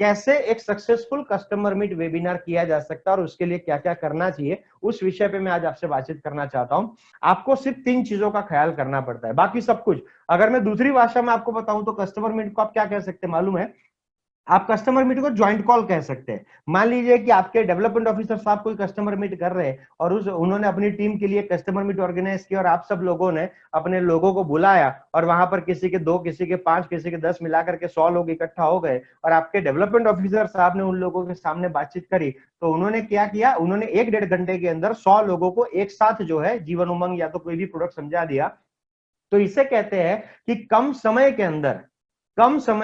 कैसे एक successful customer meet webinar किया जा सकता है और उसके लिए क्या क्या करना चाहिए, उस विषय पे मैं आज आपसे बातचीत करना चाहता हूं। आपको सिर्फ 3 चीजों का ख्याल करना पड़ता है, बाकी सब कुछ अगर मैं दूसरी भाषा में आपको बताऊं तो कस्टमर मीट को आप क्या कह सकते हैं मालूम है? आप कस्टमर मीट को ज्वाइंट कॉल कह सकते हैं। मान लीजिए कि आपके डेवलपमेंट ऑफिसर साहब कोई कस्टमर मीट कर रहे हैं और उन्होंने अपनी टीम के लिए कस्टमर मीट ऑर्गेनाइज किया और आप सब लोगों ने अपने लोगों को बुलाया और वहां पर किसी के 2, किसी के 5, किसी के 10 मिलाकर के 100 लोग इकट्ठा हो गए और आपके डेवलपमेंट ऑफिसर साहब ने उन लोगों के सामने बातचीत करी, तो उन्होंने क्या किया, उन्होंने 1-1.5 घंटे के अंदर 100 लोगों को एक साथ जो है जीवन उमंग या तो कोई भी प्रोडक्ट समझा दिया। तो इसे कहते हैं कि कम समय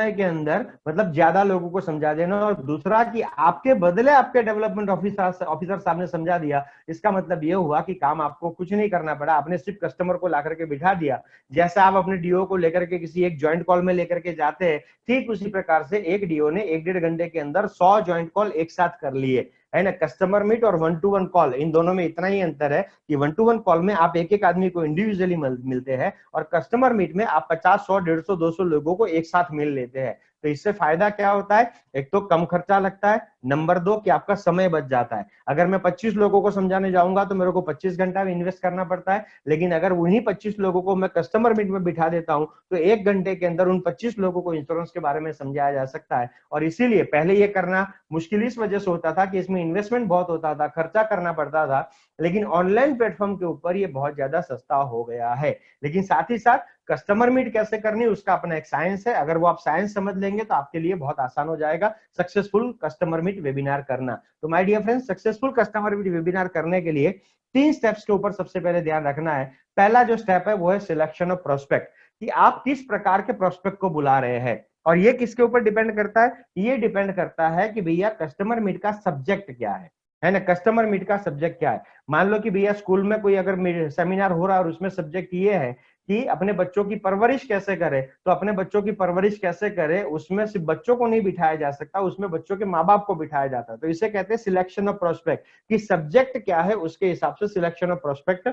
के अंदर मतलब ज्यादा लोगों को समझा देना। और दूसरा कि आपके बदले आपके डेवलपमेंट ऑफिसर साहब ने समझा दिया, इसका मतलब यह हुआ कि काम आपको कुछ नहीं करना पड़ा, आपने सिर्फ कस्टमर को ला करके बिठा दिया। जैसे आप अपने डीओ को लेकर के किसी एक ज्वाइंट कॉल में लेकर के जाते हैं, ठीक उसी प्रकार से एक डीओ ने 1-1.5 घंटे के अंदर 100 ज्वाइंट कॉल एक साथ कर लिए, है ना। कस्टमर मीट और 1-to-1 कॉल, इन दोनों में इतना ही अंतर है कि 1-to-1 कॉल में आप एक एक आदमी को इंडिविजुअली मिलते हैं और कस्टमर मीट में आप 50, 100, 150, 200 लोगों को एक साथ मिल लेते हैं। तो इससे फायदा क्या होता है? एक तो कम खर्चा लगता है, नंबर 2 कि आपका समय बच जाता है। अगर मैं 25 लोगों को समझाने जाऊंगा तो मेरे को 25 घंटा इन्वेस्ट करना पड़ता है, लेकिन अगर उन्हीं 25 लोगों को मैं कस्टमर मीट में बिठा देता हूं तो 1 घंटे के अंदर उन 25 लोगों को इंश्योरेंस के बारे में समझाया जा सकता है। और इसीलिए पहले ये करना मुश्किल इस वजह से होता था कि इसमें इन्वेस्टमेंट बहुत होता था, खर्चा करना पड़ता था, लेकिन ऑनलाइन प्लेटफॉर्म के ऊपर ये बहुत ज्यादा सस्ता हो गया है। लेकिन साथ ही साथ कस्टमर मीट कैसे करनी उसका अपना एक साइंस है, अगर वो आप साइंस समझ लेंगे तो आपके लिए बहुत आसान हो जाएगा सक्सेसफुल कस्टमर मीट वेबिनार करना। तो my dear friends, successful customer meet webinar करने के लिए 3 स्टेप्स के ऊपर सबसे पहले ध्यान रखना है। पहला जो स्टेप है वो है सिलेक्शन ऑफ प्रोस्पेक्ट, कि आप किस प्रकार के प्रोस्पेक्ट को बुला रहे हैं। और ये किसके ऊपर डिपेंड करता है? ये डिपेंड करता है कि भैया कस्टमर मीट का सब्जेक्ट क्या है ना। कस्टमर मीट का सब्जेक्ट क्या है? मान लो कि भैया स्कूल में कोई अगर सेमिनार हो रहा है और उसमें सब्जेक्ट ये है कि अपने बच्चों की परवरिश कैसे करें, तो अपने बच्चों की परवरिश कैसे करें, उसमें सिर्फ बच्चों को नहीं बिठाया जा सकता, उसमें बच्चों के माँ बाप को बिठाया जाता है। तो इसे कहते हैं सिलेक्शन ऑफ प्रोस्पेक्ट, कि सब्जेक्ट क्या है उसके हिसाब से सिलेक्शन ऑफ प्रोस्पेक्ट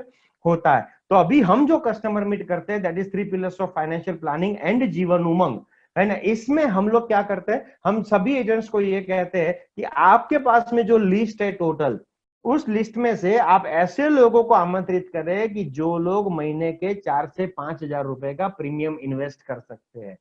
होता है। तो अभी हम जो कस्टमर मीट करते हैं that is 3 pillars of financial planning and Jeevan Umang, है ना। इसमें हम लोग क्या करते हैं, हम सभी एजेंट्स को ये कहते हैं कि आपके पास में जो लिस्ट है टोटल, उस लिस्ट में से आप ऐसे लोगों को आमंत्रित करें कि जो लोग महीने के 4 से 5 हजार रुपए का प्रीमियम इन्वेस्ट कर सकते हैं,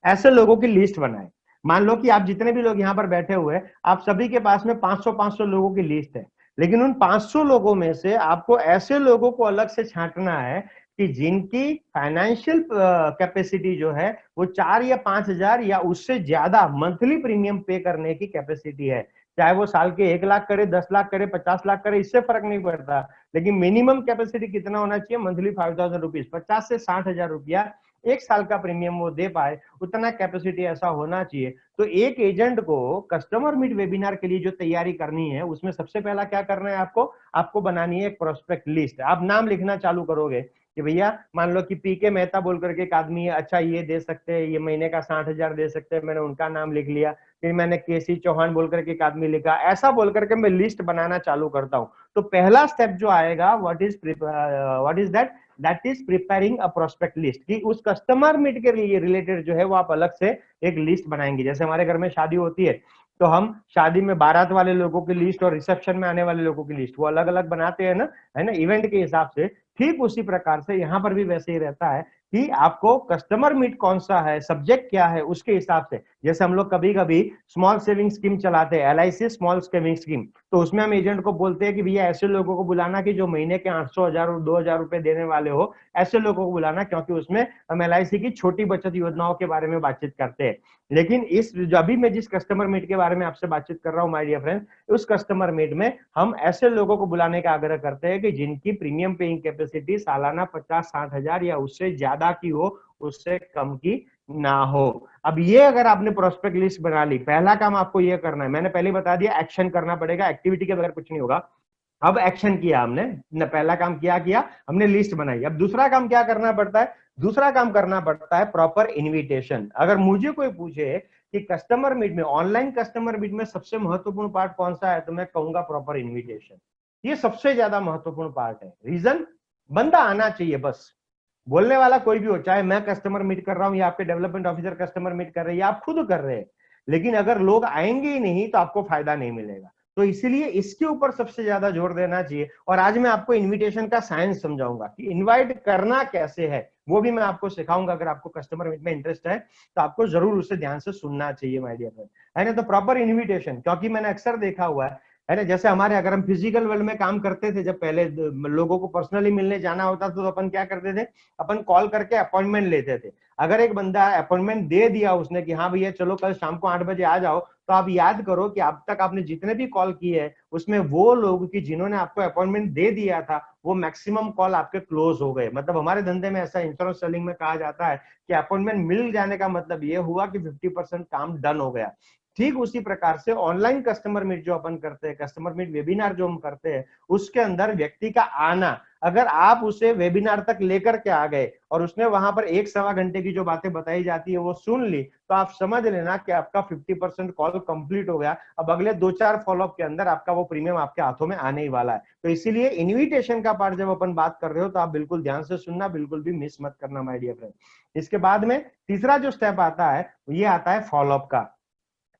ऐसे लोगों की लिस्ट बनाए। मान लो कि आप जितने भी लोग यहां पर बैठे हुए हैं, आप सभी के पास में 500 लोगों की लिस्ट है, लेकिन उन 500 लोगों में से आपको ऐसे लोगों को अलग से छांटना है कि जिनकी फाइनेंशियल कैपेसिटी जो है वो 4 या 5 हजार या उससे ज्यादा मंथली प्रीमियम पे करने की कैपेसिटी है। चाहे वो साल के 1 लाख करे, 10 लाख करे, 50 लाख करे, इससे फर्क नहीं पड़ता, लेकिन मिनिमम कैपेसिटी कितना होना चाहिए? मंथली 5,000 रुपीज, 50 से 60 हजार रुपया एक साल का प्रीमियम वो दे पाए, उतना कैपेसिटी ऐसा होना चाहिए। तो एक एजेंट को कस्टमर मीट वेबिनार के लिए जो तैयारी करनी है उसमें सबसे पहला क्या करना है? आपको बनानी है एक प्रोस्पेक्ट लिस्ट। आप नाम लिखना चालू करोगे कि भैया मान लो कि पीके मेहता बोल करके एक आदमी है, अच्छा ये दे सकते हैं, ये महीने का 60,000 दे सकते हैं, मैंने उनका नाम लिख लिया। फिर मैंने केसी चौहान बोल करके एक आदमी लिखा, ऐसा बोल करके मैं लिस्ट बनाना चालू करता हूं। तो पहला स्टेप जो आएगा what is that is preparing a prospect list, कि उस कस्टमर मीट के लिए रिलेटेड जो है वो आप अलग से एक लिस्ट बनाएंगे। जैसे हमारे घर में शादी होती है तो हम शादी में बारात वाले लोगों की लिस्ट और रिसेप्शन में आने वाले लोगों की लिस्ट वो अलग अलग बनाते हैं ना, है ना, इवेंट के हिसाब से। ठीक उसी प्रकार से यहां पर भी वैसे ही रहता है कि आपको कस्टमर मीट कौन सा है, सब्जेक्ट क्या है, उसके हिसाब से। जैसे हम लोग कभी कभी स्मॉल सेविंग स्कीम चलाते हैं, एलआईसी स्मॉल सेविंग स्कीम, तो उसमें हम एजेंट को बोलते हैं कि भैया ऐसे लोगों को बुलाना कि जो महीने के 800, 1000 और 2000 रुपए देने वाले हो, ऐसे लोगों को बुलाना, क्योंकि उसमें हम एलआईसी की छोटी बचत योजनाओं के बारे में बातचीत करते हैं। लेकिन इस अभी मैं जिस कस्टमर मीट के बारे में आपसे बातचीत कर रहा हूं माय डियर फ्रेंड्स, उस कस्टमर मीट में हम ऐसे लोगों को बुलाने का आग्रह करते हैं कि जिनकी प्रीमियम पेइंग कैपेसिटी सालाना 50-60 हजार या उससे ज्यादा की हो, उससे कम की ना हो। अब ये अगर आपने प्रोस्पेक्ट लिस्ट बना ली, पहला काम आपको ये करना है, मैंने पहले बता दिया एक्शन करना पड़ेगा, एक्टिविटी के बगैर कुछ नहीं होगा। अब एक्शन किया हमने न, पहला काम किया हमने लिस्ट बनाई। अब दूसरा काम क्या करना पड़ता है? दूसरा काम करना पड़ता है प्रॉपर इनविटेशन। अगर मुझे कोई पूछे कि कस्टमर मीट में, ऑनलाइन कस्टमर मीट में सबसे महत्वपूर्ण पार्ट कौन सा है, तो मैं कहूंगा प्रॉपर इनविटेशन। ये सबसे ज्यादा महत्वपूर्ण पार्ट है। रीजन, बंदा आना चाहिए बस। बोलने वाला कोई भी हो, चाहे मैं कस्टमर मीट कर रहा हूं या आपके डेवलपमेंट ऑफिसर कस्टमर मीट कर रहे हैं या आप खुद कर रहे हैं, लेकिन अगर लोग आएंगे ही नहीं तो आपको फायदा नहीं मिलेगा। तो इसीलिए इसके ऊपर सबसे ज्यादा जोर देना चाहिए। और आज मैं आपको इनविटेशन का साइंस समझाऊंगा कि इनवाइट करना कैसे है, वो भी मैं आपको सिखाऊंगा। अगर आपको कस्टमर मीट में इंटरेस्ट है तो आपको जरूर उसे ध्यान से सुनना चाहिए माय डियर फ्रेंड, है ना। तो प्रॉपर इनविटेशन, क्योंकि मैंने अक्सर देखा हुआ है ना, जैसे हमारे अगर हम फिजिकल वर्ल्ड में काम करते थे, जब पहले लोगों को पर्सनली मिलने जाना होता था तो अपन क्या करते थे, अपन कॉल करके अपॉइंटमेंट लेते थे। अगर एक बंदा अपॉइंटमेंट दे दिया उसने कि हाँ भैया चलो कल शाम को 8 बजे आ जाओ, तो आप याद करो कि अब तक आपने जितने भी कॉल किए हैं उसमें वो लोग कि जिन्होंने आपको अपॉइंटमेंट दे दिया था वो मैक्सिमम कॉल आपके क्लोज हो गए। मतलब हमारे धंधे में ऐसा इंश्योरेंस सेलिंग में कहा जाता है कि अपॉइंटमेंट मिल जाने का मतलब ये हुआ कि 50% काम डन हो गया। ठीक उसी प्रकार से ऑनलाइन कस्टमर मीट जो अपन करते हैं, कस्टमर मीट वेबिनार जो हम करते हैं, उसके अंदर व्यक्ति का आना, अगर आप उसे वेबिनार तक लेकर के आ गए और उसने वहां पर 1-1.25 घंटे की जो बातें बताई जाती है वो सुन ली, तो आप समझ लेना कि आपका 50% कॉल कंप्लीट हो गया। अब अगले 2-4 फॉलोअप के अंदर आपका वो प्रीमियम आपके हाथों में आने ही वाला है। तो इसीलिए इन्विटेशन का पार्ट जब अपन बात कर रहे हो तो आप बिल्कुल ध्यान से सुनना, बिल्कुल भी मिस मत करना माय डियर फ्रेंड। इसके बाद में तीसरा जो स्टेप आता है ये आता है फॉलोअप का,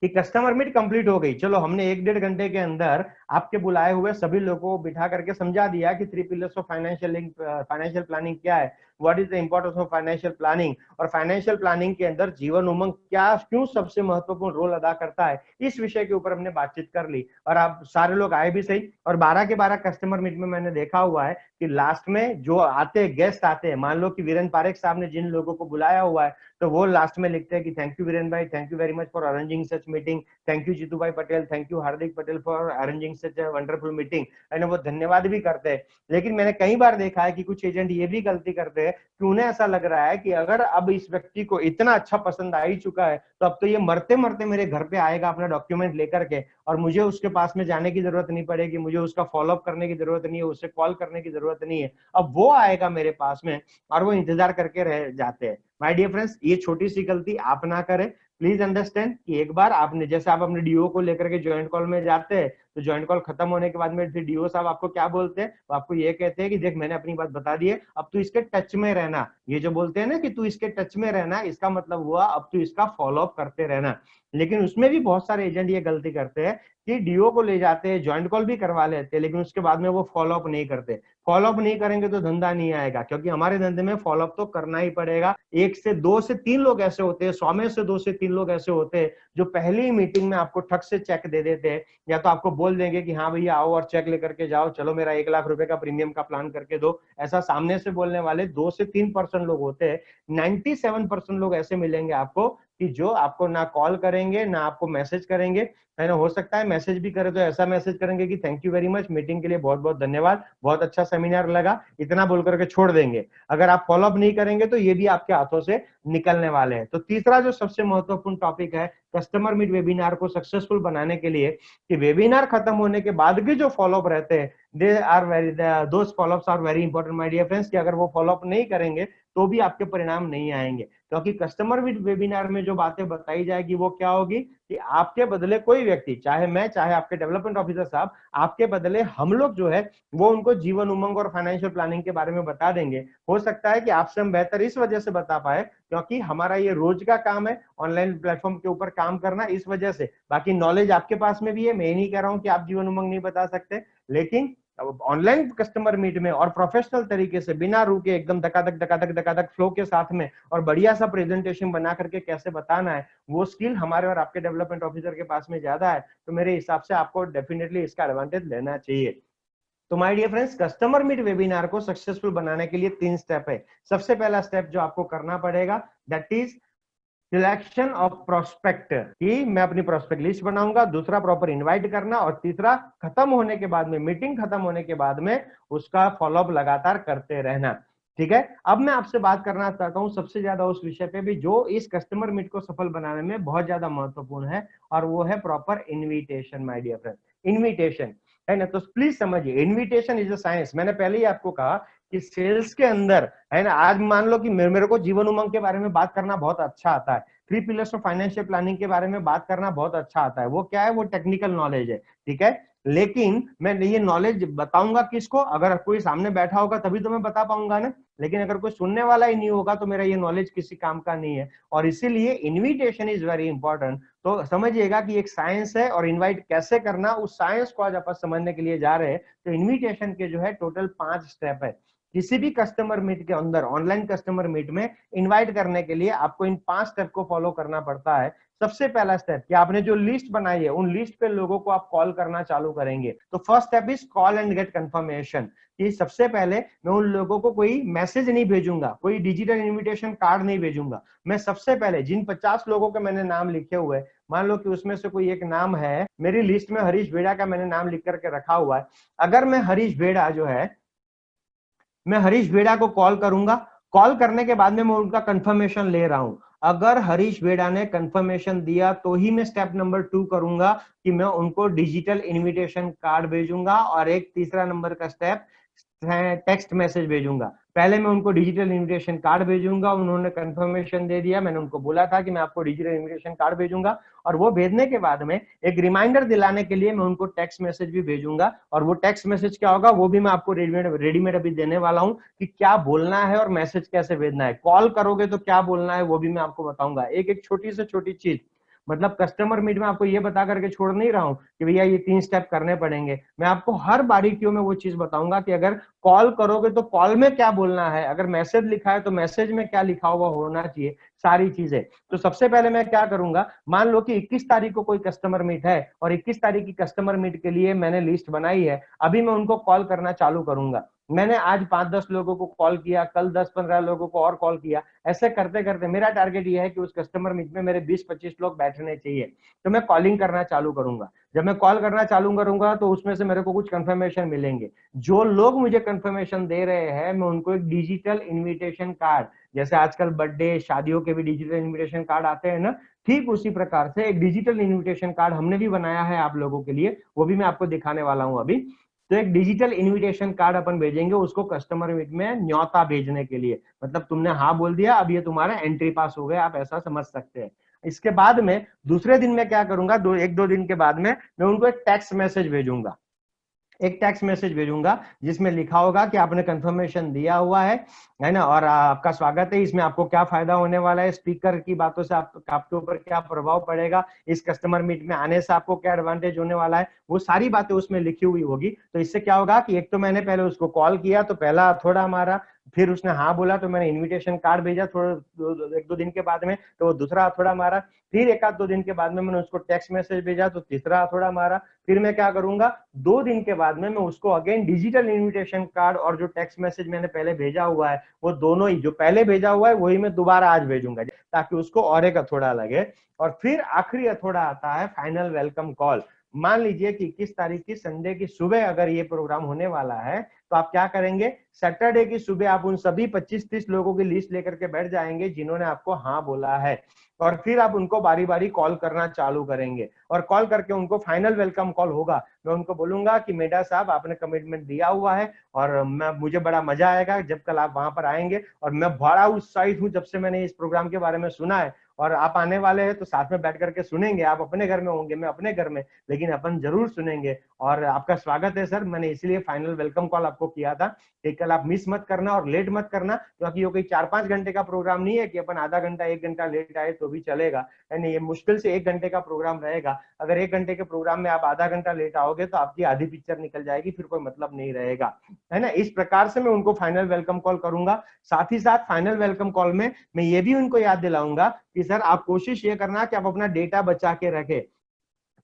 कि कस्टमर मीट कंप्लीट हो गई, चलो हमने 1-1.5 घंटे के अंदर आपके बुलाए हुए सभी लोगों को बिठा करके समझा दिया कि 3 पिलर्स ऑफ फाइनेंशियल प्लानिंग क्या है, what is the importance of financial planning, और फाइनेंशियल प्लानिंग के अंदर जीवन उमंग क्या क्यों सबसे महत्वपूर्ण रोल अदा करता है, इस विषय के ऊपर हमने बातचीत कर ली। और आप सारे लोग आए भी सही, और 12 के 12 कस्टमर मीट में मैंने देखा हुआ है कि लास्ट में जो आते गेस्ट आते हैं, मान लो कि वीरेंद्र पारेख साहब ने जिन लोगों को बुलाया हुआ है, तो वो लास्ट में लिखते हैं कि थैंक यू वीरेंद्र भाई, thank you very much for arranging such meeting, thank you Jitu भाई Patel, thank you Hardik Patel for arranging such a wonderful meeting, है वो धन्यवाद भी करते हैं। लेकिन मैंने कई बार देखा है कि कुछ एजेंट ये भी गलती करते हैं कि उन्हें ऐसा लग रहा है कि अगर अब इस व्यक्ति को इतना अच्छा पसंद आ ही चुका है तो अब तो ये मरते मरते मेरे घर पे आएगा अपना डॉक्यूमेंट लेकर के, और मुझे उसके पास में जाने की जरूरत नहीं पड़ेगी, मुझे उसका फॉलोअप करने की जरूरत नहीं है, उससे कॉल करने की जरूरत नहीं है, अब वो आएगा मेरे पास में, और वो इंतजार करके रह जाते हैं। माय डियर फ्रेंड्स, ये छोटी सी गलती आप ना करें। प्लीज अंडरस्टैंड कि एक बार आपने, जैसे आप अपने डीओ को लेकर के ज्वाइंट कॉल में जाते हैं, तो ज्वाइंट कॉल खत्म होने के बाद में फिर डीओ साहब आपको क्या बोलते हैं, वो आपको ये कहते हैं कि देख मैंने अपनी बात बता दी है, अब तू इसके टच में रहना। ये जो बोलते हैं ना कि तू इसके टच में रहना, इसका मतलब हुआ अब तू इसका फॉलोअप करते रहना। लेकिन उसमें भी बहुत सारे एजेंट ये गलती करते हैं कि डीओ को ले जाते हैं, ज्वाइंट कॉल भी करवा लेते हैं, लेकिन उसके बाद में वो फॉलोअप नहीं करते। फॉलोअप नहीं करेंगे तो धंधा नहीं आएगा, क्योंकि हमारे धंधे में फॉलोअप तो करना ही पड़ेगा। 1 से 2 से 3 लोग ऐसे होते हैं, 100 में से 2 से 3 लोग ऐसे होते हैं जो पहली मीटिंग में आपको ठक से चेक दे देते हैं, या तो आपको बोल देंगे कि हाँ भैया आओ और चेक लेकर के जाओ, चलो मेरा 1 लाख रुपए का प्रीमियम का प्लान करके दो। ऐसा सामने से बोलने वाले 2 से 3% लोग होते हैं। 97% लोग ऐसे मिलेंगे आपको कि जो आपको ना कॉल करेंगे ना आपको मैसेज करेंगे, है ना। हो सकता है मैसेज भी करे तो ऐसा मैसेज करेंगे कि thank you very much, meeting के लिए बहुत बहुत धन्यवाद, बहुत अच्छा सेमिनार लगा, इतना बोल करके छोड़ देंगे। अगर आप फॉलोअप नहीं करेंगे तो ये भी आपके हाथों से निकलने वाले हैं। तो तीसरा जो सबसे महत्वपूर्ण टॉपिक है कस्टमर मीट वेबिनार को सक्सेसफुल बनाने के लिए, कि वेबिनार खत्म होने के बाद भी जो फॉलोअप रहते हैं, they are very those follow ups are very important my dear friends, कि अगर वो फॉलोअप नहीं करेंगे तो भी आपके परिणाम नहीं आएंगे। क्योंकि कस्टमर मीट वेबिनार में जो बातें बताई जाएगी वो क्या होगी कि आपके बदले कोई व्यक्ति, चाहे मैं चाहे आपके डेवलपमेंट ऑफिसर साहब, आपके बदले हम लोग जो है वो उनको जीवन उमंग और फाइनेंशियल प्लानिंग के बारे में बता देंगे। हो सकता है कि आपसे हम बेहतर इस वजह से बता पाए क्योंकि हमारा ये रोज का काम है ऑनलाइन प्लेटफॉर्म के ऊपर काम करना, इस वजह से। बाकी नॉलेज आपके पास में भी है, मैं नहीं कह रहा हूं कि आप जीवन उमंग नहीं बता सकते, लेकिन ऑनलाइन कस्टमर मीट में और प्रोफेशनल तरीके से बिना रुके एकदम धकाधक फ्लो के साथ में और बढ़िया सा प्रेजेंटेशन बना करके कैसे बताना है, वो स्किल हमारे और आपके डेवलपमेंट ऑफिसर के पास में ज्यादा है। तो मेरे हिसाब से आपको डेफिनेटली इसका एडवांटेज लेना चाहिए। तो my dear friends, customer meet webinar को सक्सेसफुल बनाने के लिए 3 स्टेप है। सबसे पहला स्टेप जो आपको करना पड़ेगा that is selection of prospect, कि मैं अपनी प्रोस्पेक्ट लिस्ट बनाऊंगा, दूसरा प्रॉपर इनवाइट करना, और तीसरा खत्म होने के बाद में, मीटिंग खत्म होने के बाद में उसका फॉलोअप लगातार करते रहना। ठीक है, अब मैं आपसे बात करना चाहता हूं सबसे ज्यादा उस विषय पे भी जो इस कस्टमर मीट को सफल बनाने में बहुत ज्यादा महत्वपूर्ण है, और वो है proper invitation my dear friend. Invitation, है ना। तो प्लीज समझिए, इन्विटेशन इज अ साइंस। मैंने पहले ही आपको कहा कि सेल्स के अंदर, है ना, आज मान लो कि मेरे को जीवन उमंग के बारे में बात करना बहुत अच्छा आता है, 3 पिलर्स ऑफ फाइनेंशियल प्लानिंग के बारे में बात करना बहुत अच्छा आता है, वो क्या है, वो टेक्निकल नॉलेज है, ठीक है। लेकिन मैं ये नॉलेज बताऊंगा किसको? अगर कोई सामने बैठा होगा तभी तो मैं बता पाऊंगा ना, लेकिन अगर कोई सुनने वाला ही नहीं होगा तो मेरा ये नॉलेज किसी काम का नहीं है। और इसीलिए इनविटेशन इज वेरी इंपॉर्टेंट। तो समझिएगा कि एक साइंस है, और इनवाइट कैसे करना उस साइंस को आज अपन समझने के लिए जा रहे हैं। तो इनविटेशन के जो है टोटल 5 स्टेप है। किसी भी कस्टमर मीट के अंदर, ऑनलाइन कस्टमर मीट में इनवाइट करने के लिए आपको इन 5 स्टेप को फॉलो करना पड़ता है। सबसे पहला स्टेप कि आपने जो लिस्ट बनाई है उन लिस्ट पे लोगों को आप कॉल करना चालू करेंगे। तो first step is call and get confirmation. कि सबसे पहले मैं उन लोगों को कोई मैसेज नहीं भेजूंगा, कोई डिजिटल इनविटेशन कार्ड नहीं भेजूंगा। मैं सबसे पहले जिन 50 लोगों के मैंने नाम लिखे हुए, मान लो कि उसमें से कोई एक नाम है मेरी लिस्ट में, हरीश भेड़ा का मैंने नाम लिख करके रखा हुआ है। अगर मैं हरीश भेड़ा जो है, मैं हरीश भेड़ा को कॉल करूंगा। कॉल करने के बाद में मैं उनका कंफर्मेशन ले रहा हूं। अगर हरीश भेड़ा ने कंफर्मेशन दिया तो ही मैं स्टेप नंबर 2 करूंगा कि मैं उनको डिजिटल इनविटेशन कार्ड भेजूंगा। और एक तीसरा नंबर का स्टेप टेक्स्ट मैसेज भेजूंगा। पहले मैं उनको डिजिटल इनविटेशन कार्ड भेजूंगा, उन्होंने कंफर्मेशन दे दिया, मैंने उनको बोला था कि मैं आपको डिजिटल इनविटेशन कार्ड भेजूंगा, और वो भेजने के बाद में एक रिमाइंडर दिलाने के लिए मैं उनको टेक्स्ट मैसेज भी भेजूंगा। और वो टेक्स्ट मैसेज क्या होगा वो भी मैं आपको रेडीमेड अभी देने वाला हूं कि क्या बोलना है और मैसेज कैसे भेजना है। कॉल करोगे तो क्या बोलना है वो भी मैं आपको बताऊंगा। एक एक छोटी से छोटी चीज, मतलब कस्टमर मीट में आपको ये बता करके छोड़ नहीं रहा हूं कि भैया ये 3 स्टेप करने पड़ेंगे। मैं आपको हर बारीकियों में वो चीज बताऊंगा कि अगर कॉल करोगे तो कॉल में क्या बोलना है, अगर मैसेज लिखा है तो मैसेज में क्या लिखा हुआ होना चाहिए, सारी चीजें। तो सबसे पहले मैं क्या करूंगा, मान लो कि 21 तारीख को कोई कस्टमर मीट है और 21 तारीख की कस्टमर मीट के लिए मैंने लिस्ट बनाई है। अभी मैं उनको कॉल करना चालू करूंगा। मैंने आज 5-10 लोगों को कॉल किया, कल 10-15 लोगों को और कॉल किया। ऐसे करते करते मेरा टारगेट ये है कि उस कस्टमर मीट में मेरे 20-25 लोग बैठने चाहिए। तो मैं कॉलिंग करना चालू करूंगा। जब मैं कॉल करना चालू करूंगा तो उसमें से मेरे को कुछ कंफर्मेशन मिलेंगे। जो लोग मुझे कंफर्मेशन दे रहे हैं मैं उनको एक डिजिटल इनविटेशन कार्ड, जैसे आजकल बर्थडे शादियों के भी डिजिटल इनविटेशन कार्ड आते हैं ना, ठीक उसी प्रकार से एक डिजिटल इनविटेशन कार्ड हमने भी बनाया है आप लोगों के लिए, वो भी मैं आपको दिखाने वाला हूं अभी। तो एक डिजिटल इनविटेशन कार्ड अपन भेजेंगे उसको कस्टमर मीट में न्योता भेजने के लिए। मतलब तुमने हाँ बोल दिया, अब ये तुम्हारा एंट्री पास हो गया, आप ऐसा समझ सकते हैं। इसके बाद में दूसरे दिन में क्या करूंगा, 1-2 दिन के बाद में मैं उनको एक टेक्स्ट मैसेज भेजूंगा। एक टेक्स्ट मैसेज भेजूंगा जिसमें लिखा होगा कि आपने कंफर्मेशन दिया हुआ है ना, और आपका स्वागत है। इसमें आपको क्या फायदा होने वाला है, स्पीकर की बातों से आपके ऊपर क्या प्रभाव पड़ेगा, इस कस्टमर मीट में आने से आपको क्या एडवांटेज होने वाला है, वो सारी बातें उसमें लिखी हुई होगी। तो इससे क्या होगा कि एक तो मैंने पहले उसको कॉल किया तो पहला थोड़ा मारा, फिर उसने हाँ बोला तो मैंने इनविटेशन कार्ड भेजा थोड़ा 1-2 दिन के बाद में, तो वो दूसरा थोड़ा मारा। फिर 1-2 दिन के बाद में मैंने उसको टेक्स्ट मैसेज भेजा तो तीसरा थोड़ा मारा। फिर मैं क्या करूंगा, 2 दिन के बाद में मैं उसको अगेन डिजिटल इनविटेशन कार्ड और जो टेक्स्ट मैसेज मैंने पहले भेजा हुआ है वो दोनों ही, जो पहले भेजा हुआ है वही मैं दोबारा आज भेजूंगा ताकि उसको और एक अथोड़ा लगे। और फिर आखिरी अथोड़ा आता है फाइनल वेलकम कॉल। मान लीजिए कि 21 तारीख की संडे की सुबह अगर ये प्रोग्राम होने वाला है तो आप क्या करेंगे, सैटरडे की सुबह आप उन सभी 25-30 लोगों की लिस्ट लेकर के बैठ जाएंगे जिन्होंने आपको हाँ बोला है, और फिर आप उनको बारी बारी कॉल करना चालू करेंगे। और कॉल करके उनको फाइनल वेलकम कॉल होगा, मैं उनको बोलूंगा कि मेडा साहब आपने कमिटमेंट दिया हुआ है और मुझे बड़ा मजा आएगा जब कल आप वहां पर आएंगे, और मैं बड़ा उत्साहित हूं जब से मैंने इस प्रोग्राम के बारे में सुना है, और आप आने वाले हैं तो साथ में बैठ करके सुनेंगे। आप अपने घर में होंगे, मैं अपने घर में, लेकिन अपन जरूर सुनेंगे। और आपका स्वागत है सर, मैंने इसलिए फाइनल वेलकम कॉल आपको किया था कि कल आप मिस मत करना और लेट मत करना, क्योंकि ये कोई 4-5 घंटे का प्रोग्राम नहीं है कि अपन आधा घंटा 1 घंटा लेट आए तो भी चलेगा। यानी ये मुश्किल से 1 घंटे का प्रोग्राम रहेगा। अगर 1 घंटे के प्रोग्राम में आप आधा घंटा लेट आओगे तो आपकी आधी पिक्चर निकल जाएगी, फिर कोई मतलब नहीं रहेगा, है ना। इस प्रकार से मैं उनको फाइनल वेलकम कॉल करूंगा। साथ ही साथ फाइनल वेलकम कॉल में मैं ये भी उनको याद दिलाऊंगा कि सर आप कोशिश ये करना कि आप अपना डेटा बचा के रखें,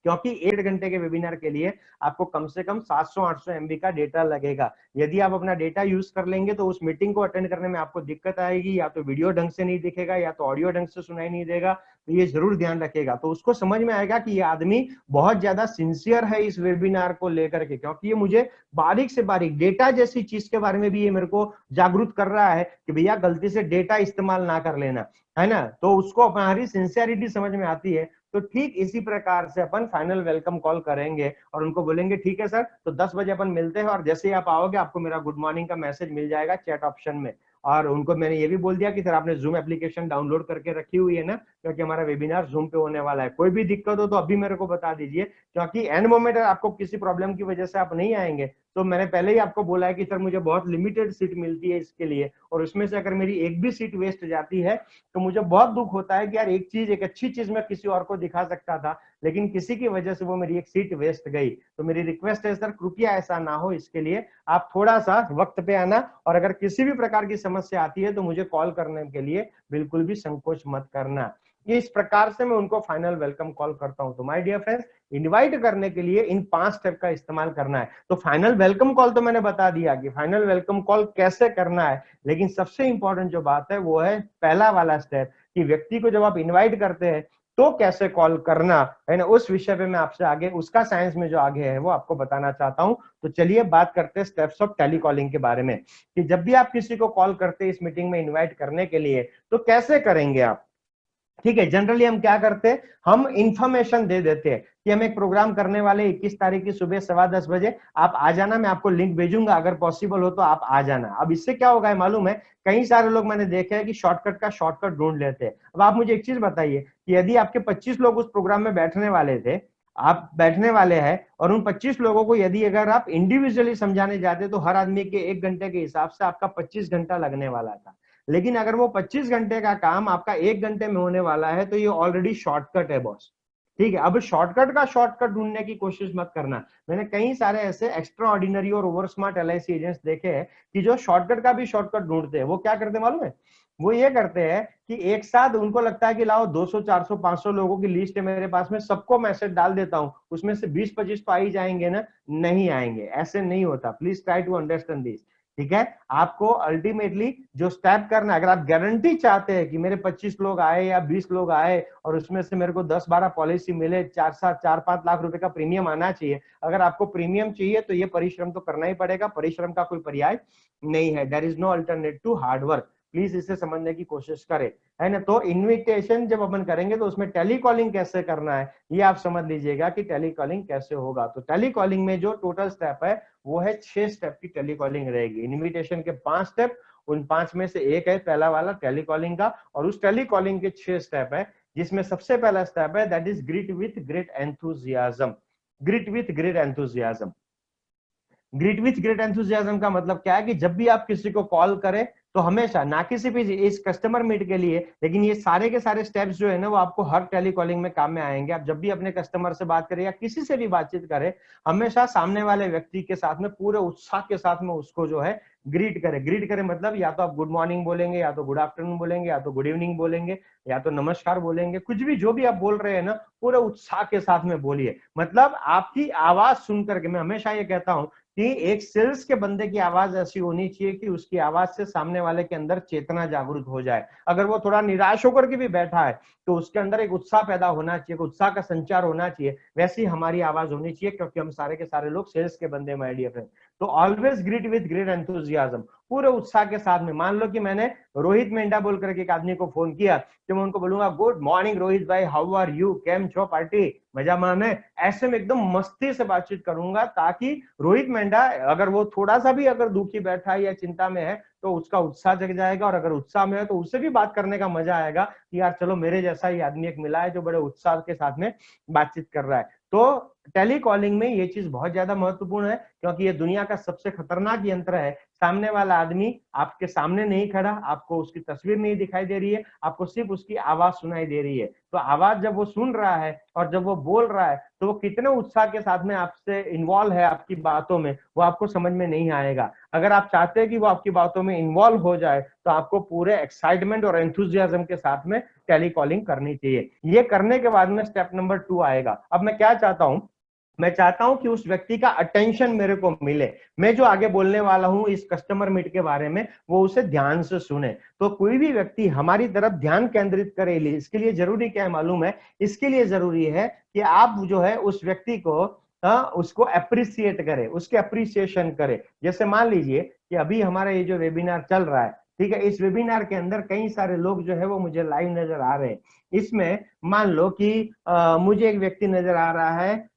क्योंकि 1 घंटे के वेबिनार के लिए आपको कम से कम 700-800 MB का डेटा लगेगा। यदि आप अपना डेटा यूज कर लेंगे तो उस मीटिंग को अटेंड करने में आपको दिक्कत आएगी, या तो वीडियो ढंग से नहीं दिखेगा या तो ऑडियो ढंग से सुनाई नहीं देगा। तो ये जरूर ध्यान रखेगा, तो उसको समझ में आएगा कि ये आदमी बहुत ज्यादा सिंसियर है इस वेबिनार को लेकर के, क्योंकि ये मुझे बारीक से बारीक डेटा जैसी चीज के बारे में भी ये मेरे को जागरूक कर रहा है कि भैया गलती से डेटा इस्तेमाल ना कर लेना, है ना। तो उसको हमारी सिंसियरिटी समझ में आती है। तो ठीक इसी प्रकार से अपन फाइनल वेलकम कॉल करेंगे और उनको बोलेंगे ठीक है सर, तो 10 बजे अपन मिलते हैं, और जैसे ही आप आओगे आपको मेरा गुड मॉर्निंग का मैसेज मिल जाएगा चैट ऑप्शन में। और उनको मैंने ये भी बोल दिया कि सर आपने जूम एप्लीकेशन डाउनलोड करके रखी हुई है ना, क्योंकि हमारा वेबिनार जूम पे होने वाला है। कोई भी दिक्कत हो तो अभी मेरे को बता दीजिए, क्योंकि एंड मोमेंट आपको किसी प्रॉब्लम की वजह से आप नहीं आएंगे तो मैंने पहले ही आपको बोला है कि सर मुझे बहुत लिमिटेड सीट मिलती है इसके लिए, और उसमें से अगर मेरी एक भी सीट वेस्ट जाती है तो मुझे बहुत दुख होता है कि यार एक चीज, एक अच्छी चीज मैं किसी और को दिखा सकता था, लेकिन किसी की वजह से वो मेरी एक सीट वेस्ट गई। तो मेरी रिक्वेस्ट है सर कृपया ऐसा ना हो, इसके लिए आप थोड़ा सा वक्त पे आना, और अगर किसी भी प्रकार की समस्या आती है तो मुझे कॉल करने के लिए बिल्कुल भी संकोच मत करना। ये इस प्रकार से मैं उनको फाइनल वेलकम कॉल करता हूं। तो माय डियर फ्रेंड्स, इनवाइट करने के लिए इन 5 स्टेप का इस्तेमाल करना है। तो फाइनल वेलकम कॉल तो मैंने बता दिया कि फाइनल वेलकम कॉल कैसे करना है, लेकिन सबसे इंपॉर्टेंट जो बात है वो है पहला वाला स्टेप, कि व्यक्ति को जब आप इनवाइट करते हैं तो कैसे कॉल करना है ना, उस विषय पे मैं आपसे आगे, उसका साइंस में जो आगे है वो आपको बताना चाहता हूं। तो चलिए बात करते हैं स्टेप्स ऑफ टेलीकॉलिंग के बारे में, कि जब भी आप किसी को कॉल करते हैं इस मीटिंग में इनवाइट करने के लिए तो कैसे करेंगे आप। ठीक है, जनरली हम क्या करते हैं, हम इंफॉर्मेशन दे देते हैं कि हम एक प्रोग्राम करने वाले 21 तारीख की सुबह 10:15 बजे, आप आ जाना, मैं आपको लिंक भेजूंगा, अगर पॉसिबल हो तो आप आ जाना। अब इससे क्या होगा है मालूम है, कई सारे लोग मैंने देखे हैं कि शॉर्टकट का शॉर्टकट ढूंढ लेते हैं। अब आप मुझे एक चीज बताइए कि यदि आपके 25 लोग उस प्रोग्राम में बैठने वाले थे, आप बैठने वाले हैं, और उन 25 लोगों को यदि अगर आप इंडिविजुअली समझाने जाते तो हर आदमी के 1 घंटे के हिसाब से आपका 25 घंटा लगने वाला था। लेकिन अगर वो 25 घंटे का काम आपका 1 घंटे में होने वाला है तो ये ऑलरेडी शॉर्टकट है बॉस। ठीक है, अब शॉर्टकट का शॉर्टकट ढूंढने की कोशिश मत करना। मैंने कई सारे ऐसे एक्स्ट्रा ऑर्डिनरी और ओवर स्मार्ट LIC एजेंट्स देखे हैं कि जो शॉर्टकट का भी शॉर्टकट ढूंढते हैं। वो क्या करते हैं मालूम है, वो ये करते हैं कि एक साथ उनको लगता है कि लाओ 200 400 500 लोगों की लिस्ट है मेरे पास में, सबको मैसेज डाल देता हूं, उसमें से 20-25 तो आ ही जाएंगे ना। नहीं आएंगे, ऐसे नहीं होता। Please try to understand this. ठीक है, आपको अल्टीमेटली जो स्टेप करना है, अगर आप गारंटी चाहते हैं कि मेरे 25 लोग आए या 20 लोग आए और उसमें से मेरे को 10-12 पॉलिसी मिले, 4-5 लाख रुपए का प्रीमियम आना चाहिए, अगर आपको प्रीमियम चाहिए तो ये परिश्रम तो करना ही पड़ेगा। परिश्रम का कोई पर्याय नहीं है। There is no alternate to hard work. Please इसे समझने की कोशिश करें, है ना। तो इनविटेशन जब अपन करेंगे तो उसमें टेलीकॉलिंग कैसे करना है ये आप समझ लीजिएगा कि टेलीकॉलिंग कैसे होगा। तो टेलीकॉलिंग में जो टोटल स्टेप है वो है 6 स्टेप की टेलीकॉलिंग रहेगी। इनविटेशन के 5 स्टेप, उन 5 में से एक है पहला वाला टेलीकॉलिंग का, और उस टेलीकॉलिंग के 6 स्टेप है, जिसमें सबसे पहला स्टेप है that is greet with great enthusiasm. Greet with great enthusiasm. Greet with great enthusiasm का मतलब क्या है कि जब भी आप किसी को कॉल करें तो हमेशा, ना किसी भी इस कस्टमर मीट के लिए, लेकिन ये सारे के सारे स्टेप्स जो है ना वो आपको हर टेलीकॉलिंग में काम में आएंगे। आप जब भी अपने कस्टमर से बात करें या किसी से भी बातचीत करें, हमेशा सामने वाले व्यक्ति के साथ में पूरे उत्साह के साथ में उसको जो है ग्रीट करें। ग्रीट करें मतलब या तो आप गुड मॉर्निंग बोलेंगे, या तो गुड आफ्टरनून बोलेंगे, या तो गुड इवनिंग बोलेंगे, या तो नमस्कार बोलेंगे, कुछ भी जो भी आप बोल रहे हैं ना पूरे उत्साह के साथ में बोलिए। मतलब आपकी आवाज सुन करके, मैं हमेशा ये कहता हूं कि एक सेल्स के बंदे की आवाज ऐसी होनी चाहिए कि उसकी आवाज से सामने वाले के अंदर चेतना जागृत हो जाए। अगर वो थोड़ा निराश होकर के भी बैठा है तो उसके अंदर एक उत्साह पैदा होना चाहिए, उत्साह का संचार होना चाहिए। वैसी हमारी आवाज होनी चाहिए, क्योंकि हम सारे के सारे लोग सेल्स के बंदे माय डियर फ्रेंड। तो always greet with great enthusiasm, पूरे उत्साह के साथ में। मान लो कि मैंने रोहित मेंढा बोल करके एक आदमी को फोन किया, तो मैं उनको बोलूंगा गुड मॉर्निंग रोहित भाई, हाउ आर यू, केम छो पार्टी, मजा मान है। ऐसे में एकदम मस्ती से बातचीत करूंगा, ताकि रोहित मेंढा अगर वो थोड़ा सा भी अगर दुखी बैठा है या चिंता में है तो उसका उत्साह जग जाएगा, और अगर उत्साह में है तो उससे भी बात करने का मजा आएगा कि यार चलो मेरे जैसा ही आदमी एक मिला है जो बड़े उत्साह के साथ में बातचीत कर रहा है। तो टेलीकॉलिंग में ये चीज बहुत ज्यादा महत्वपूर्ण है, क्योंकि ये दुनिया का सबसे खतरनाक यंत्र है। सामने वाला आदमी आपके सामने नहीं खड़ा, आपको उसकी तस्वीर नहीं दिखाई दे रही है, आपको सिर्फ उसकी आवाज सुनाई दे रही है। तो आवाज जब वो सुन रहा है और जब वो बोल रहा है तो वो कितने उत्साह के साथ में आपसे इन्वॉल्व है आपकी बातों में, वो आपको समझ में नहीं आएगा। अगर आप चाहते हैं कि वो आपकी बातों में इन्वॉल्व हो जाए तो आपको पूरे एक्साइटमेंट और एंथुजियाज्म के साथ में टेलीकॉलिंग करनी चाहिए। ये करने के बाद में स्टेप नंबर 2 आएगा। अब मैं क्या चाहता हूं, मैं चाहता हूं कि उस व्यक्ति का अटेंशन मेरे को मिले। मैं जो आगे बोलने वाला हूं इस कस्टमर मीट के बारे में, वो उसे ध्यान से सुने। तो कोई भी व्यक्ति हमारी तरफ ध्यान केंद्रित करे, इसके लिए जरूरी क्या है मालूम है, इसके लिए जरूरी है कि आप जो है उस व्यक्ति को उसको अप्रिसिएट करे, उसके अप्रिसिएशन करे। जैसे मान लीजिए कि अभी हमारा ये जो वेबिनार चल रहा है, ठीक है, इस वेबिनार के अंदर कई सारे लोग जो है वो मुझे लाइव नजर आ रहे हैं। इसमें मान लो कि मुझे एक व्यक्ति नजर आ रहा है,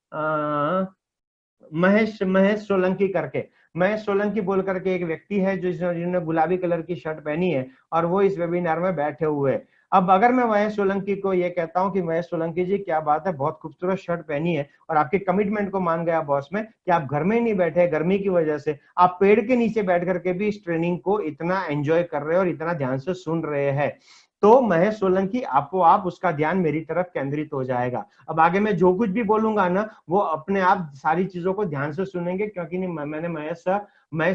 महेश महेश सोलंकी करके। महेश सोलंकी बोल करके एक व्यक्ति है जिन्होंने गुलाबी कलर की शर्ट पहनी है और वो इस वेबिनार में बैठे हुए हैं। अब अगर मैं महेश सोलंकी को ये कहता हूं कि महेश सोलंकी जी क्या बात है, बहुत खूबसूरत शर्ट पहनी है, और आपके कमिटमेंट को मान गया बॉस में कि आप घर में ही नहीं बैठे गर्मी की वजह से, आप पेड़ के नीचे बैठ करके भी इस ट्रेनिंग को इतना एंजॉय कर रहे हैं और इतना ध्यान से सुन रहे हैं, तो महेश सोलंकी आपको आप उसका ध्यान मेरी तरफ केंद्रित हो जाएगा। अब आगे मैं जो कुछ भी बोलूंगा ना वो अपने आप सारी चीजों को ध्यान से सुनेंगे, क्योंकि मैंने महेश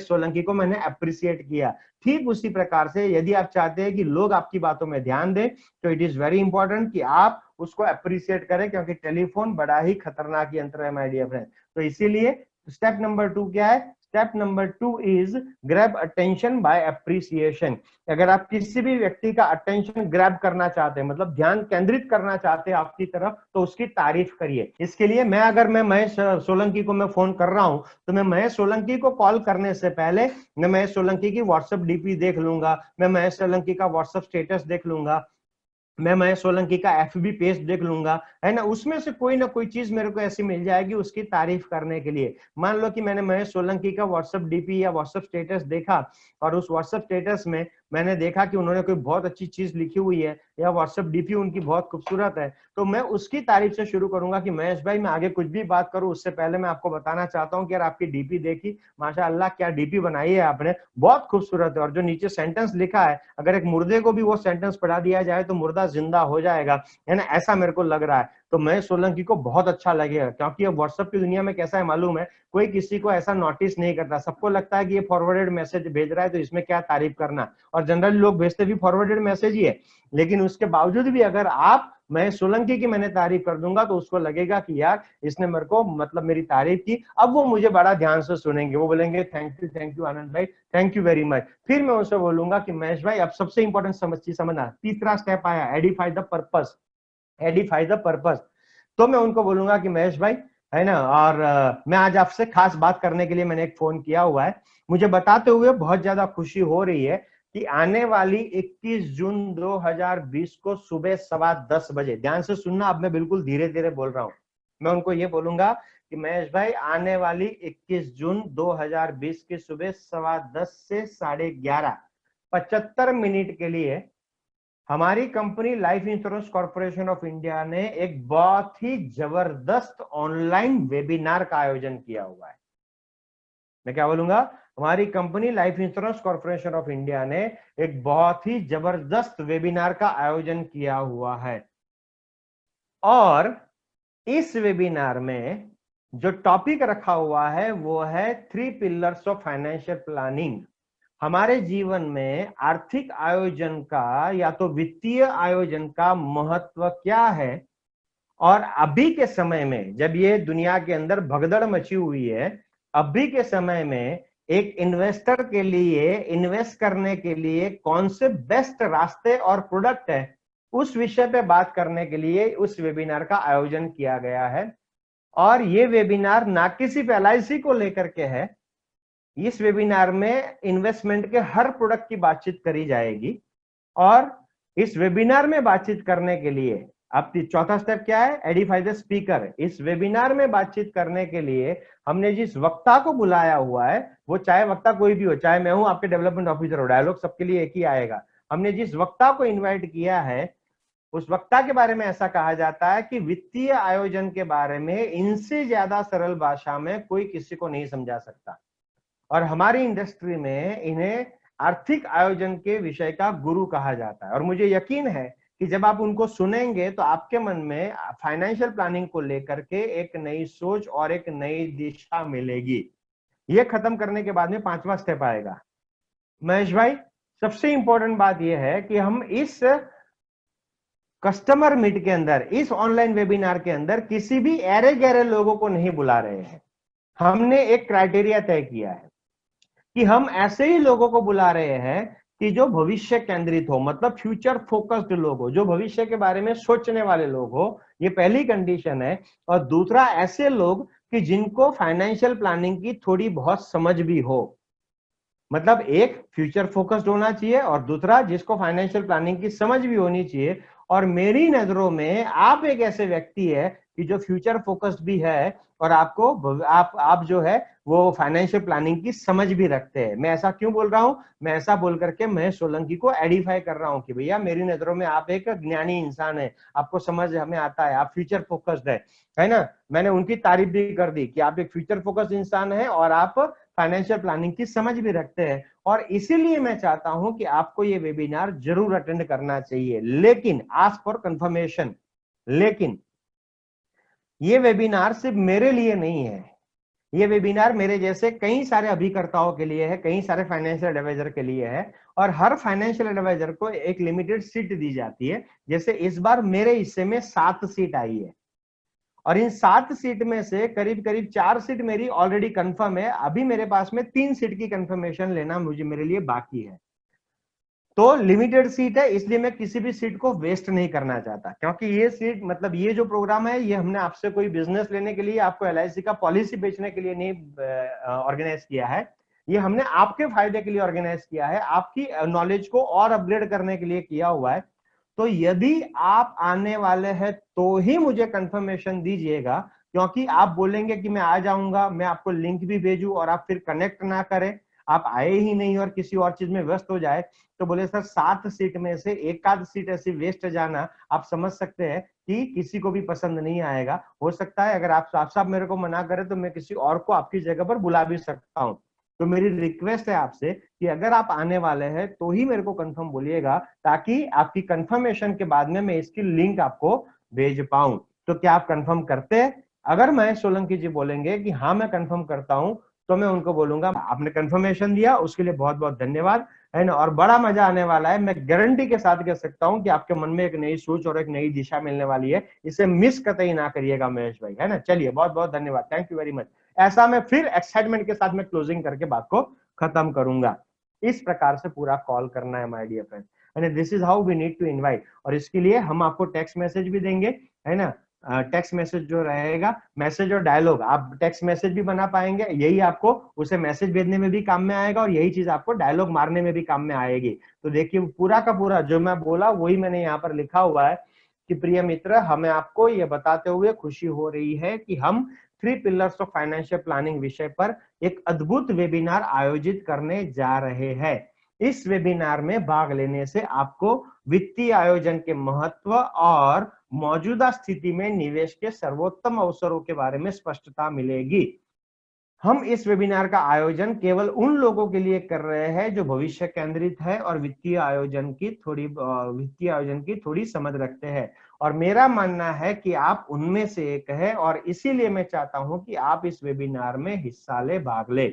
सोलंकी को मैंने अप्रिशिएट किया। ठीक उसी प्रकार से यदि आप चाहते हैं कि लोग आपकी बातों में ध्यान दें तो इट इज वेरी इंपॉर्टेंट कि आप उसको अप्रिशिएट करें, क्योंकि टेलीफोन बड़ा ही खतरनाक यंत्र है माय डियर फ्रेंड। तो इसीलिए स्टेप नंबर 2 क्या है? Step number 2 is grab attention by appreciation. अगर आप किसी भी व्यक्ति का अटेंशन ग्रैब करना चाहते हैं, मतलब ध्यान केंद्रित करना चाहते हैं आपकी तरफ, तो उसकी तारीफ करिए। इसके लिए मैं महेश सोलंकी को मैं फोन कर रहा हूं तो मैं महेश सोलंकी को कॉल करने से पहले मैं महेश सोलंकी की व्हाट्सएप डीपी देख लूंगा, मैं महेश सोलंकी का व्हाट्सएप स्टेटस देख लूंगा, मैं महेश सोलंकी का एफबी पेज देख लूंगा, है ना, उसमें से कोई ना कोई चीज मेरे को ऐसी मिल जाएगी उसकी तारीफ करने के लिए। मान लो कि मैंने महेश सोलंकी का व्हाट्सएप डीपी या व्हाट्सएप स्टेटस देखा और उस व्हाट्सएप स्टेटस में मैंने देखा कि उन्होंने कोई बहुत अच्छी चीज लिखी हुई है या व्हाट्सएप डीपी उनकी बहुत खूबसूरत है, तो मैं उसकी तारीफ से शुरू करूंगा कि महेश भाई मैं आगे कुछ भी बात करूं उससे पहले मैं आपको बताना चाहता हूं कि यार आपकी डीपी देखी, माशाअल्लाह क्या डीपी बनाई है आपने, बहुत खूबसूरत है। और जो नीचे सेंटेंस लिखा है, अगर एक मुर्दे को भी वो सेंटेंस पढ़ा दिया जाए तो मुर्दा जिंदा हो जाएगा, है ना, ऐसा मेरे को लग रहा है। तो महेश सोलंकी को बहुत अच्छा लगेगा, क्योंकि अब व्हाट्सएप की दुनिया में कैसा है मालूम है, कोई किसी को ऐसा नोटिस नहीं करता, सबको लगता है कि ये फॉरवर्डेड मैसेज भेज रहा है तो इसमें क्या तारीफ करना, और जनरली लोग भेजते भी फॉरवर्डेड मैसेज ही है। लेकिन उसके बावजूद भी अगर आप महेश सोलंकी की मैंने तारीफ कर दूंगा तो उसको लगेगा कि यार इसने मेरे को मतलब मेरी तारीफ की, अब वो मुझे बड़ा ध्यान से सुनेंगे, वो बोलेंगे थैंक यू आनंद भाई, थैंक यू वेरी मच। फिर मैं उनसे बोलूंगा कि महेश भाई अब सबसे इंपॉर्टेंट समझना, तीसरा स्टेप आया, Edify the purpose, Edify the purpose. तो मैं उनको बोलूंगा कि महेश भाई, है ना, और मैं आज आपसे खास बात करने के लिए मैंने एक फोन किया हुआ है, मुझे बताते हुए बहुत ज्यादा खुशी हो रही है कि आने वाली 21 जून 2020 को सुबह 10:15 बजे, ध्यान से सुनना, अब मैं बिल्कुल धीरे धीरे बोल रहा हूं, मैं उनको ये बोलूंगा कि महेश भाई आने वाली 21 जून 2020 की सुबह 10:15 से 11:30 75 मिनट के लिए हमारी company life insurance corporation of India ने एक बहुत ही जबरदस्त ऑनलाइन वेबिनार का आयोजन किया हुआ है। मैं क्या बोलूंगा, हमारी company life insurance corporation of India ने एक बहुत ही जबरदस्त वेबिनार का आयोजन किया हुआ है, और इस वेबिनार में जो टॉपिक रखा हुआ है वो है 3 पिलर्स ऑफ फाइनेंशियल प्लानिंग। हमारे जीवन में आर्थिक आयोजन का या तो वित्तीय आयोजन का महत्व क्या है, और अभी के समय में जब ये दुनिया के अंदर भगदड़ मची हुई है, अभी के समय में एक इन्वेस्टर के लिए इन्वेस्ट करने के लिए कौन से बेस्ट रास्ते और प्रोडक्ट है, उस विषय पे बात करने के लिए उस वेबिनार का आयोजन किया गया है। और ये वेबिनार ना कि सिर्फ LIC को लेकर के है, इस वेबिनार में इन्वेस्टमेंट के हर प्रोडक्ट की बातचीत करी जाएगी। और इस वेबिनार में बातचीत करने के लिए अब चौथा स्टेप क्या है, एडिफाई द स्पीकर। इस वेबिनार में बातचीत करने के लिए हमने जिस वक्ता को बुलाया हुआ है, वो चाहे वक्ता कोई भी हो, चाहे मैं हूं आपके डेवलपमेंट ऑफिसर हो, डायलॉग सबके लिए एक ही आएगा। हमने जिस वक्ता को इन्वाइट किया है उस वक्ता के बारे में ऐसा कहा जाता है कि वित्तीय आयोजन के बारे में इनसे ज्यादा सरल भाषा में कोई किसी को नहीं समझा सकता, और हमारी इंडस्ट्री में इन्हें आर्थिक आयोजन के विषय का गुरु कहा जाता है। और मुझे यकीन है कि जब आप उनको सुनेंगे तो आपके मन में फाइनेंशियल प्लानिंग को लेकर के एक नई सोच और एक नई दिशा मिलेगी। ये खत्म करने के बाद में 5वां स्टेप आएगा। महेश भाई सबसे इंपॉर्टेंट बात यह है कि हम इस कस्टमर मीट के अंदर, इस ऑनलाइन वेबिनार के अंदर किसी भी ऐरे गहरे लोगों को नहीं बुला रहे हैं। हमने एक क्राइटेरिया तय किया है कि हम ऐसे ही लोगों को बुला रहे हैं कि जो भविष्य केंद्रित हो, मतलब फ्यूचर फोकस्ड लोग हो, जो भविष्य के बारे में सोचने वाले लोग हो, ये पहली कंडीशन है। और दूसरा, ऐसे लोग कि जिनको फाइनेंशियल प्लानिंग की थोड़ी बहुत समझ भी हो, मतलब एक फ्यूचर फोकस्ड होना चाहिए और दूसरा जिसको फाइनेंशियल प्लानिंग की समझ भी होनी चाहिए। और मेरी नजरों में आप एक ऐसे व्यक्ति है कि जो फ्यूचर फोकस्ड भी है और आपको आप जो है वो फाइनेंशियल प्लानिंग की समझ भी रखते हैं। मैं ऐसा क्यों बोल रहा हूं? मैं ऐसा बोल करके महेश सोलंकी को एडिफाई कर रहा हूं कि भैया मेरी नजरों में आप एक ज्ञानी इंसान है, आपको समझ हमें आता है, आप फ्यूचर फोकस्ड है ना। मैंने उनकी तारीफ भी कर दी कि आप एक फ्यूचर फोकस्ड इंसान है और आप फाइनेंशियल प्लानिंग की समझ भी रखते हैं, और इसीलिए मैं चाहता हूं कि आपको ये वेबिनार जरूर अटेंड करना चाहिए। लेकिन आस्क फॉर कंफर्मेशन, लेकिन ये वेबिनार सिर्फ मेरे लिए नहीं है, ये वेबिनार मेरे जैसे कई सारे अभिकर्ताओं के लिए है, कई सारे फाइनेंशियल एडवाइजर के लिए है, और हर फाइनेंशियल एडवाइजर को एक लिमिटेड सीट दी जाती है। जैसे इस बार मेरे हिस्से में 7 सीट आई है, और इन 7 सीट में से करीब करीब 4 सीट मेरी ऑलरेडी कंफर्म है। अभी मेरे पास में 3 सीट की कंफर्मेशन लेना मेरे लिए बाकी है। तो लिमिटेड सीट है, इसलिए मैं किसी भी सीट को वेस्ट नहीं करना चाहता, क्योंकि ये सीट मतलब ये जो प्रोग्राम है ये हमने आपसे कोई बिजनेस लेने के लिए, आपको एलआईसी का पॉलिसी बेचने के लिए नहीं ऑर्गेनाइज किया है। ये हमने आपके फायदे के लिए ऑर्गेनाइज किया है, आपकी नॉलेज को और अपग्रेड करने के लिए किया हुआ है। तो यदि आप आने वाले हैं तो ही मुझे कंफर्मेशन दीजिएगा, क्योंकि आप बोलेंगे कि मैं आ जाऊंगा, मैं आपको लिंक भी भेजूं और आप फिर कनेक्ट ना करें, आप आए ही नहीं और किसी और चीज में व्यस्त हो जाए, तो बोले सर 7 सीट में से एक आध सीट ऐसी वेस्ट जाना, आप समझ सकते हैं कि किसी को भी पसंद नहीं आएगा। हो सकता है अगर आप साफ साफ मेरे को मना करें तो मैं किसी और को आपकी जगह पर बुला भी सकता हूं। तो मेरी रिक्वेस्ट है आपसे कि अगर आप आने वाले हैं तो ही मेरे को कंफर्म बोलिएगा, ताकि आपकी कंफर्मेशन के बाद में मैं इसकी लिंक आपको भेज पाऊं। तो क्या आप कंफर्म करते हैं? अगर महेश सोलंकी जी बोलेंगे कि हाँ मैं कंफर्म करता हूं, तो मैं उनको बोलूंगा आपने कंफर्मेशन दिया उसके लिए बहुत बहुत धन्यवाद, है ना, और बड़ा मजा आने वाला है। मैं गारंटी के साथ कह सकता हूं कि आपके मन में एक नई सोच और एक नई दिशा मिलने वाली है। इसे मिस कतई ना करिएगा महेश भाई, है ना। चलिए बहुत बहुत धन्यवाद, थैंक यू वेरी मच। ऐसा मैं फिर एक्साइटमेंट के साथ मैं क्लोजिंग करके बात को खत्म करूंगा। इस प्रकार से पूरा कॉल करना है my dear friend, and this is how we need to invite. और इसके लिए हम आपको टेक्स्ट मैसेज भी देंगे, है ना। टेक्स्ट मैसेज जो रहेगा, मैसेज और डायलॉग, आप टेक्स्ट मैसेज भी बना पाएंगे, यही आपको उसे मैसेज भेजने में भी काम में आएगा, और यही चीज आपको डायलॉग मारने में भी काम में आएगी। तो देखिए पूरा का पूरा जो मैं बोला वही मैंने यहाँ पर लिखा हुआ है कि प्रिय मित्र, हमें आपको ये बताते हुए खुशी हो रही है कि हम 3 पिलर्स ऑफ फाइनेंशियल प्लानिंग विषय पर एक अद्भुत वेबिनार आयोजित करने जा रहे हैं। इस वेबिनार में भाग लेने से आपको वित्तीय आयोजन के महत्व और मौजूदा स्थिति में निवेश के सर्वोत्तम अवसरों के बारे में स्पष्टता मिलेगी। हम इस वेबिनार का आयोजन केवल उन लोगों के लिए कर रहे हैं जो भविष्य केंद्रित है और वित्तीय आयोजन की थोड़ी समझ रखते हैं, और मेरा मानना है कि आप उनमें से एक है, और इसीलिए मैं चाहता हूं कि आप इस वेबिनार में हिस्सा ले, भाग ले।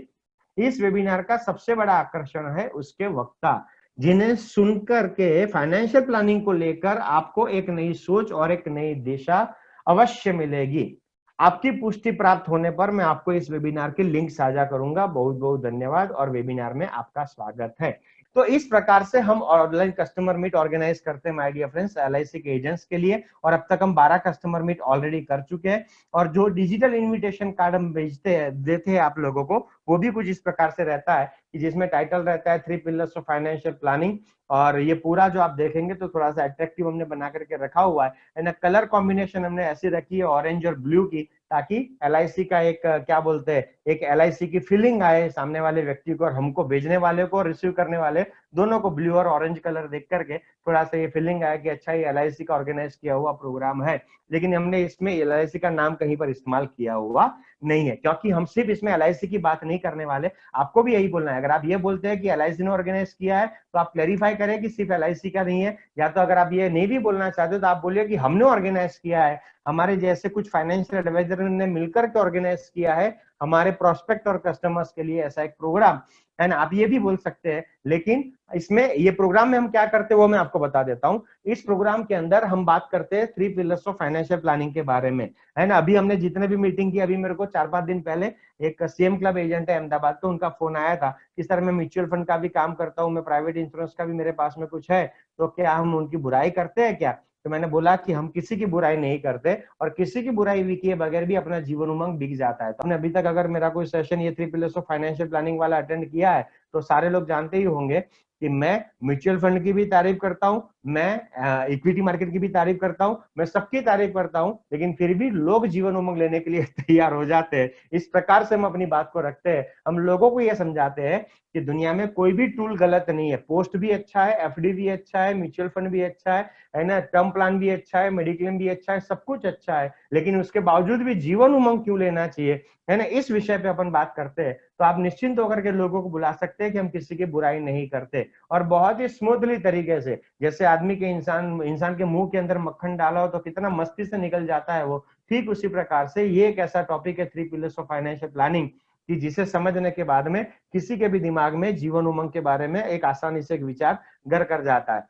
इस वेबिनार का सबसे बड़ा आकर्षण है उसके वक्ता, जिन्हें सुनकर के फाइनेंशियल प्लानिंग को लेकर आपको एक नई सोच और एक नई दिशा अवश्य मिलेगी। आपकी पुष्टि प्राप्त होने पर मैं आपको इस वेबिनार की लिंक साझा करूंगा। बहुत बहुत धन्यवाद, और वेबिनार में आपका स्वागत है। तो इस प्रकार से हम ऑनलाइन कस्टमर मीट ऑर्गेनाइज करते हैं माय डियर फ्रेंड्स एलआईसी के एजेंट्स के लिए, और अब तक हम 12 कस्टमर मीट ऑलरेडी कर चुके हैं। और जो डिजिटल इनविटेशन कार्ड हम भेजते हैं, देते हैं आप लोगों को, वो भी कुछ इस प्रकार से रहता है कि जिसमें टाइटल रहता है 3 पिलर्स ऑफ फाइनेंशियल प्लानिंग, और ये पूरा जो आप देखेंगे तो थोड़ा सा अट्रैक्टिव हमने बना करके रखा हुआ है ना। कलर कॉम्बिनेशन हमने ऐसी रखी है ऑरेंज और ब्लू की, ताकि एलआईसी का एक क्या बोलते हैं, एक एलआईसी की फीलिंग आए सामने वाले व्यक्ति को, और हमको भेजने वाले को और रिसीव करने वाले दोनों को ब्लू और ऑरेंज कलर देख करके थोड़ा सा ये फीलिंग आया कि अच्छा ये एलआईसी का ऑर्गेनाइज किया हुआ प्रोग्राम है। लेकिन हमने इसमें एलआईसी का नाम कहीं पर इस्तेमाल किया हुआ नहीं है, क्योंकि हम सिर्फ इसमें एलआईसी की बात नहीं करने वाले। आपको भी यही बोलना है, अगर आप ये बोलते हैं कि एलआईसी ने ऑर्गेनाइज किया है तो आप क्लैरिफाई करें कि सिर्फ एलआईसी का नहीं है, या तो अगर आप ये नहीं भी बोलना चाहते हो तो आप बोलिए कि हमने ऑर्गेनाइज किया है, हमारे जैसे कुछ फाइनेंशियल एडवाइजर ने मिलकर के ऑर्गेनाइज किया है हमारे प्रोस्पेक्ट और कस्टमर्स के लिए ऐसा एक प्रोग्राम है ना। आप ये भी बोल सकते हैं, लेकिन इसमें ये प्रोग्राम में हम क्या करते हैं वो मैं आपको बता देता हूं। इस प्रोग्राम के अंदर हम बात करते हैं 3 पिलर्स ऑफ फाइनेंशियल प्लानिंग के बारे में, है ना। अभी हमने जितने भी मीटिंग की, अभी मेरे को 4-5 दिन पहले एक सीएम क्लब एजेंट है अहमदाबाद का, उनका फोन आया था कि सर मैं म्यूचुअल फंड का भी काम करता हूँ, मैं प्राइवेट इंश्योरेंस का भी मेरे पास में कुछ है, तो क्या हम उनकी बुराई करते हैं क्या? तो मैंने बोला कि हम किसी की बुराई नहीं करते, और किसी की बुराई भी किए बगैर भी अपना जीवन उमंग बिक जाता है। तो हमने अभी तक अगर मेरा कोई सेशन ये 3 पिलर्स ऑफ फाइनेंशियल प्लानिंग वाला अटेंड किया है तो सारे लोग जानते ही होंगे कि मैं म्यूचुअल फंड की भी तारीफ करता हूं, मैं इक्विटी मार्केट की भी तारीफ करता हूं, मैं सबकी तारीफ करता हूं, लेकिन फिर भी लोग जीवन उमंग लेने के लिए तैयार हो जाते हैं। इस प्रकार से हम अपनी बात को रखते हैं। हम लोगों को यह समझाते हैं कि दुनिया में कोई भी टूल गलत नहीं है। पोस्ट भी अच्छा है, एफडी भी अच्छा है, म्यूचुअल फंड भी अच्छा है ना, टर्म प्लान भी अच्छा है, मेडिक्लेम भी अच्छा है, सब कुछ अच्छा है, लेकिन उसके बावजूद भी जीवन उमंग क्यों लेना चाहिए, है ना, इस विषय पे अपन बात करते हैं। तो आप निश्चिंत होकर के लोगों को बुला सकते हैं कि हम किसी की बुराई नहीं करते, और बहुत ही स्मूथली तरीके से, जैसे आदमी के इंसान के मुंह के अंदर मक्खन डाला हो तो कितना मस्ती से निकल जाता है वो, ठीक उसी प्रकार से ये एक ऐसा टॉपिक है 3 पिलर्स ऑफ फाइनेंशियल प्लानिंग, कि जिसे समझने के बाद में किसी के भी दिमाग में जीवन उमंग के बारे में एक आसानी से एक विचार घर कर जाता है।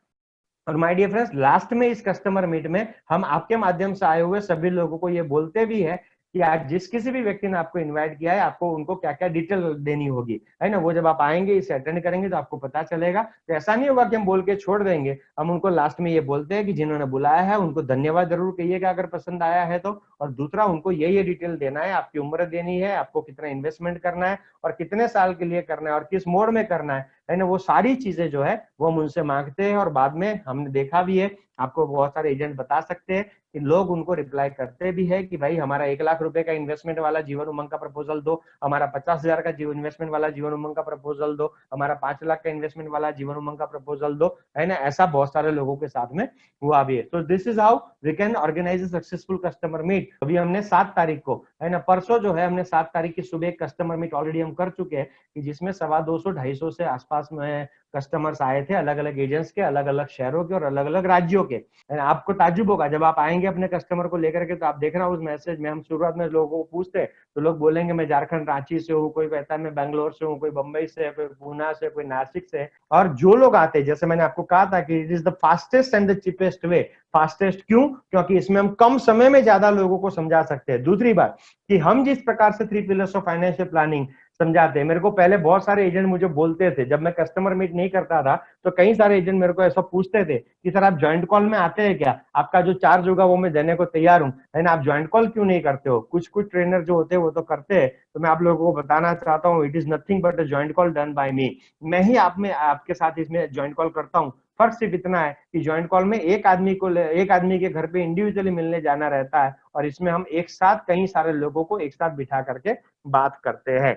और माय डियर फ्रेंड्स, लास्ट में इस कस्टमर मीट में हम आपके माध्यम से आए हुए सभी लोगों को ये बोलते भी है कि आज जिस किसी भी व्यक्ति ने आपको इनवाइट किया है, आपको उनको क्या क्या डिटेल देनी होगी, है ना, वो जब आप आएंगे, इसे अटेंड करेंगे तो आपको पता चलेगा। तो ऐसा नहीं होगा कि हम बोल के छोड़ देंगे, हम उनको लास्ट में ये बोलते हैं कि जिन्होंने बुलाया है उनको धन्यवाद जरूर कहिएगा अगर पसंद आया है तो, और दूसरा उनको ये डिटेल देना है, आपकी उम्र देनी है, आपको कितना इन्वेस्टमेंट करना है और कितने साल के लिए करना है और किस मोड में करना है ना, वो सारी चीजें जो है वो हम उनसे मांगते हैं। और बाद में हमने देखा भी है, आपको बहुत सारे एजेंट बता सकते हैं कि लोग उनको रिप्लाई करते भी है कि भाई हमारा 1 लाख रुपए का इन्वेस्टमेंट वाला जीवन उमंग का प्रपोजल दो, हमारा 50,000 का जीवन इन्वेस्टमेंट वाला जीवन उमंग का प्रपोजल दो, हमारा 5 लाख का इन्वेस्टमेंट वाला जीवन उमंग का प्रपोजल दो, है ना, ऐसा बहुत सारे लोगों के साथ में हुआ भी है। तो this is how we can organise a successful customer meet. अभी हमने 7 तारीख को, है ना, परसों जो है हमने 7 तारीख की सुबह एक कस्टमर मीट ऑलरेडी हम कर चुके हैं, कि जिसमें 250-250 से आसपास में कस्टमर्स आए थे, अलग अलग एजेंट्स के, अलग अलग शहरों के और अलग अलग राज्यों के। आपको ताज्जुब होगा जब आप आएंगे अपने कस्टमर को लेकर के, तो आप देखना उस मैसेज में हम शुरुआत में लोगों को पूछते हैं तो लोग बोलेंगे मैं झारखंड रांची से हूँ, कोई कहता है मैं बैंगलोर से हूँ, कोई बंबई से, कोई पूना से, कोई नासिक से। और जो लोग आते हैं, जैसे मैंने आपको कहा था कि it is the fastest and the cheapest way. Fastest क्यों? क्योंकि इसमें हम कम समय में ज्यादा लोगों को समझा सकते हैं। दूसरी बात कि हम जिस प्रकार से 3 पिलर्स ऑफ फाइनेंशियल प्लानिंग समझाते हैं, मेरे को पहले बहुत सारे एजेंट मुझे बोलते थे, जब मैं कस्टमर मीट नहीं करता था तो कई सारे एजेंट मेरे को ऐसा पूछते थे कि सर आप ज्वाइंट कॉल में आते हैं क्या, आपका जो चार्ज होगा वो मैं देने को तैयार हूँ, है ना, आप ज्वाइंट कॉल क्यों नहीं करते हो? कुछ कुछ ट्रेनर जो होते हैं वो तो करते हैं। तो मैं आप लोगों को बताना चाहता हूँ, it is nothing but a joint call done by me. मैं ही आपके साथ इसमें ज्वाइंट कॉल करता हूँ। फर्क सिर्फ इतना है कि ज्वाइंट कॉल में एक आदमी के घर पे इंडिविजुअली मिलने जाना रहता है, और इसमें हम एक साथ कई सारे लोगों को एक साथ बिठा करके बात करते हैं।